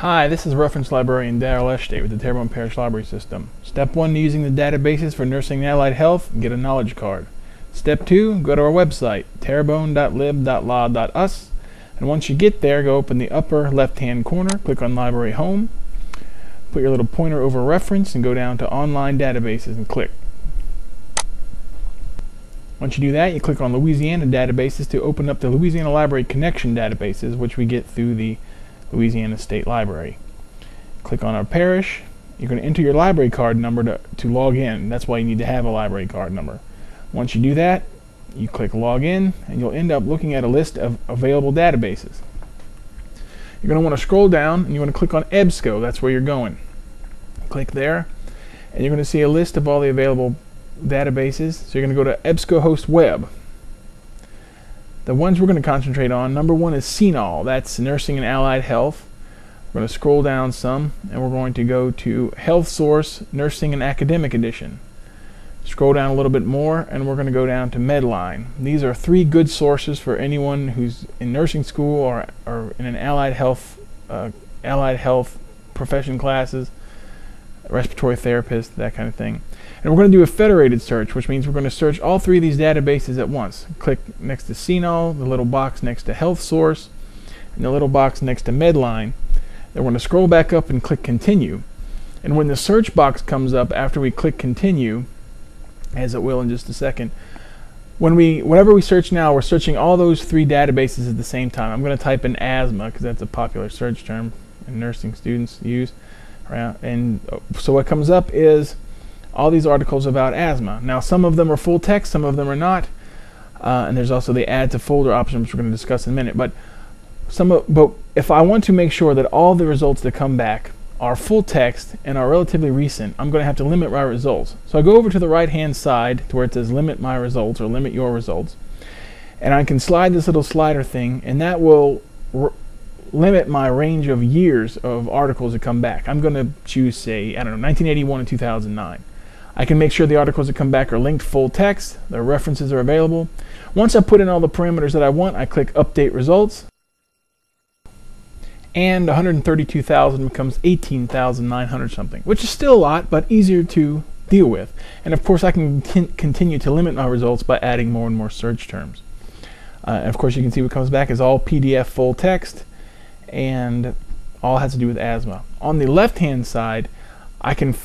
Hi, this is Reference Librarian Darryl Eschete with the Terrebonne Parish Library System. Step 1, using the databases for nursing and allied health, get a knowledge card. Step 2, go to our website, terrebonne.lib.la.us, and once you get there, go open the upper left-hand corner, click on Library Home, put your little pointer over Reference, and go down to Online Databases and click. Once you do that, you click on Louisiana Databases to open up the Louisiana Library Connection databases, which we get through the Louisiana State Library. Click on our parish. You're going to enter your library card number to log in. That's why you need to have a library card number. Once you do that, you click log in, and you'll end up looking at a list of available databases. You're going to want to scroll down, and you want to click on EBSCO. That's where you're going. Click there, and you're going to see a list of all the available databases. So you're going to go to EBSCO Host Web. The ones we're going to concentrate on, number 1 is CINAHL. That's Nursing and Allied Health. We're going to scroll down some, and we're going to go to Health Source Nursing and Academic Edition. Scroll down a little bit more, and we're going to go down to Medline. These are 3 good sources for anyone who's in nursing school or in an allied health profession classes, respiratory therapist, that kind of thing. And we're going to do a federated search, which means we're going to search all 3 of these databases at once. Click next to CINAHL, the little box next to Health Source, and the little box next to Medline. Then we're going to scroll back up and click Continue. And when the search box comes up after we click Continue, as it will in just a second, whenever we search now, we're searching all those 3 databases at the same time. I'm going to type in asthma because that's a popular search term and nursing students use. And so what comes up is all these articles about asthma. Now, some of them are full text, some of them are not, and there's also the add to folder option, which we're going to discuss in a minute. But if I want to make sure that all the results that come back are full text and are relatively recent, I'm going to have to limit my results. So I go over to the right-hand side to where it says Limit My Results or Limit Your Results, and I can slide this little slider thing, and that will limit my range of years of articles that come back. I'm going to choose, say, I don't know, 1981 and 2009. I can make sure the articles that come back are linked full text, their references are available. Once I put in all the parameters that I want, I click Update Results, and 132,000 becomes 18,900 something, which is still a lot, but easier to deal with. And of course, I can continue to limit my results by adding more and more search terms. And of course, you can see what comes back is all PDF full text, and all has to do with asthma. On the left-hand side, I can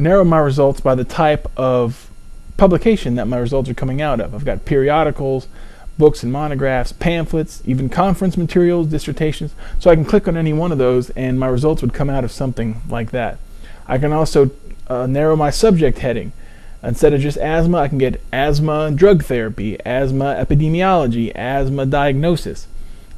narrow my results by the type of publication that my results are coming out of. I've got periodicals, books and monographs, pamphlets, even conference materials, dissertations. So I can click on any one of those and my results would come out of something like that. I can also narrow my subject heading. Instead of just asthma, I can get asthma and drug therapy, asthma epidemiology, asthma diagnosis.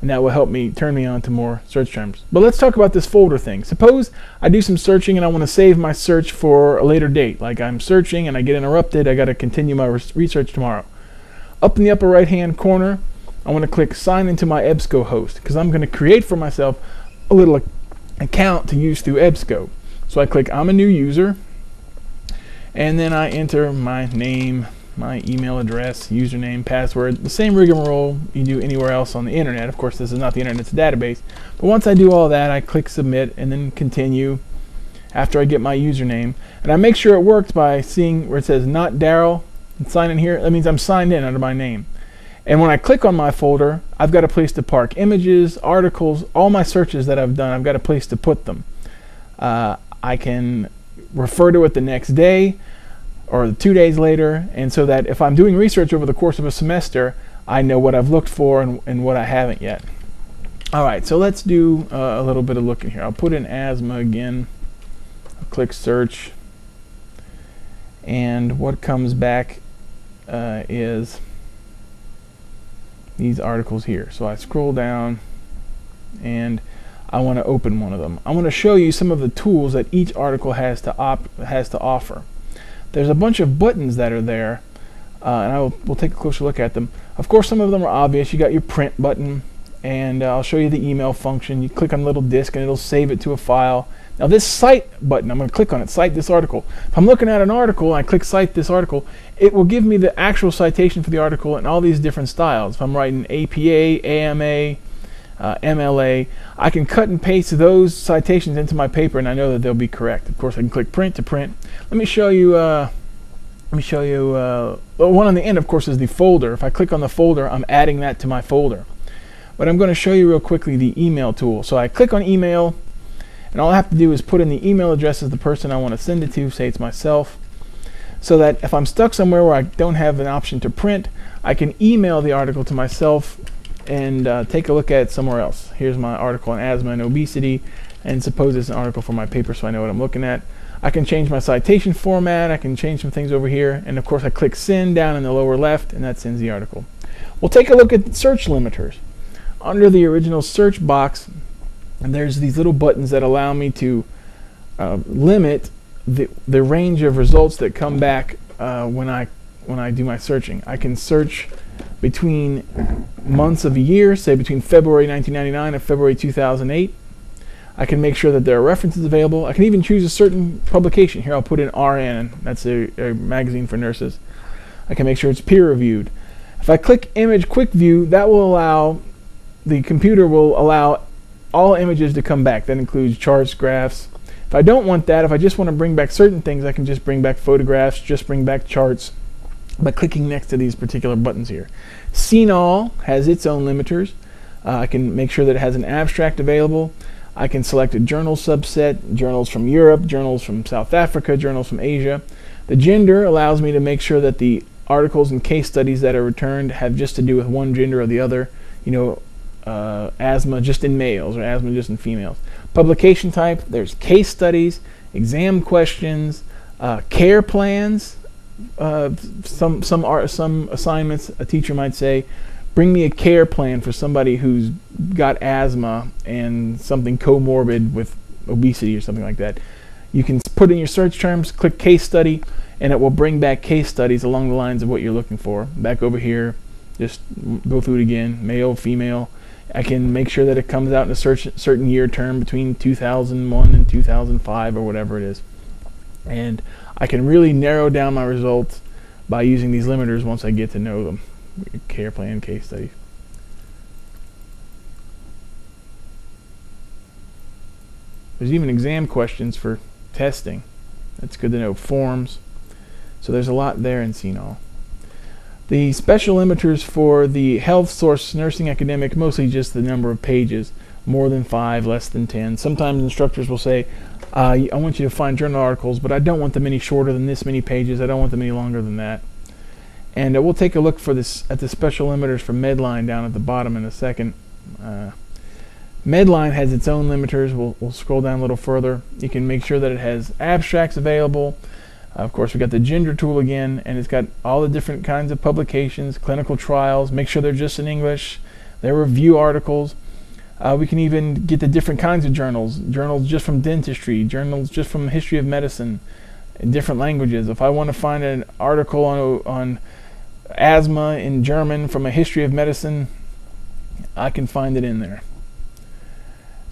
And that will help me turn me on to more search terms. But let's talk about this folder thing. Suppose I do some searching and I want to save my search for a later date. Like I'm searching and I get interrupted, I got to continue my research tomorrow. Up in the upper right hand corner, I want to click Sign into my EBSCO host because I'm going to create for myself a little account to use through EBSCO. So I click I'm a new user, and then I enter my name, my email address, username, password, the same rigmarole you do anywhere else on the internet. Of course, this is not the internet, it's a database. But once I do all that, I click submit and then continue after I get my username. And I make sure it works by seeing where it says not Darryl and sign in here. That means I'm signed in under my name. And when I click on my folder, I've got a place to park images, articles, all my searches that I've done, I've got a place to put them. I can refer to it the next day or 2 days later, and so that if I'm doing research over the course of a semester, I know what I've looked for and what I haven't yet. Alright, so let's do a little bit of looking here. I'll put in asthma again, I'll click search, and what comes back is these articles here. So I scroll down and I want to open one of them. I want to show you some of the tools that each article has to offer. There's a bunch of buttons that are there, and we'll take a closer look at them. Of course, some of them are obvious. You got your print button, and I'll show you the email function. You click on a little disk, and it'll save it to a file. Now this Cite button, I'm going to click on it, Cite this article. If I'm looking at an article, and I click Cite this article, it will give me the actual citation for the article in all these different styles. If I'm writing APA, AMA, MLA. I can cut and paste those citations into my paper, and I know that they'll be correct. Of course, I can click print to print. Let me show you. The one on the end, of course, is the folder. If I click on the folder, I'm adding that to my folder. But I'm going to show you real quickly the email tool. So I click on email, and all I have to do is put in the email address of the person I want to send it to, say it's myself, so that if I'm stuck somewhere where I don't have an option to print, I can email the article to myself and take a look at it somewhere else. Here's my article on asthma and obesity, and suppose it's an article for my paper so I know what I'm looking at. I can change my citation format, I can change some things over here, and of course I click send down in the lower left, and that sends the article. We'll take a look at search limiters. Under the original search box, and there's these little buttons that allow me to limit the range of results that come back when I do my searching. I can search between months of a year, say between February 1999 and February 2008. I can make sure that there are references available. I can even choose a certain publication. Here I'll put in RN, that's a magazine for nurses. I can make sure it's peer reviewed. If I click Image Quick View, that will allow, the computer will allow all images to come back. That includes charts, graphs. If I don't want that, if I just want to bring back certain things, I can just bring back photographs, just bring back charts by clicking next to these particular buttons here. CINAHL has its own limiters. I can make sure that it has an abstract available. I can select a journal subset, journals from Europe, journals from South Africa, journals from Asia. The gender allows me to make sure that the articles and case studies that are returned have just to do with one gender or the other. You know, asthma just in males or asthma just in females. Publication type, there's case studies, exam questions, care plans. Some assignments, a teacher might say, bring me a care plan for somebody who's got asthma and something comorbid with obesity or something like that. You can put in your search terms, click case study, and it will bring back case studies along the lines of what you're looking for. Back over here, just go through it again, male, female. I can make sure that it comes out in a certain year term between 2001 and 2005 or whatever it is. And I can really narrow down my results by using these limiters once I get to know them. Care plan, case studies. There's even exam questions for testing. That's good to know. Forms. So there's a lot there in CINAHL. The special limiters for the health source nursing academic, mostly just the number of pages, more than 5, less than 10. Sometimes instructors will say, I want you to find journal articles, but I don't want them any shorter than this many pages. I don't want them any longer than that. And we'll take a look for this at the special limiters for Medline down at the bottom in a second. Medline has its own limiters. We'll scroll down a little further. You can make sure that it has abstracts available. Of course, we've got the gender tool again, and it's got all the different kinds of publications, clinical trials. Make sure they're just in English. They're review articles. We can even get the different kinds of journals. Journals just from dentistry, journals just from history of medicine in different languages. If I want to find an article on asthma in German from a history of medicine, I can find it in there.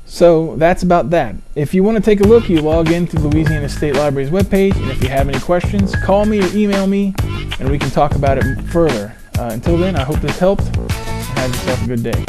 So that's about that. If you want to take a look, you log into Louisiana State Library's webpage, and if you have any questions, call me or email me, and we can talk about it further. Until then, I hope this helped. Have yourself a good day.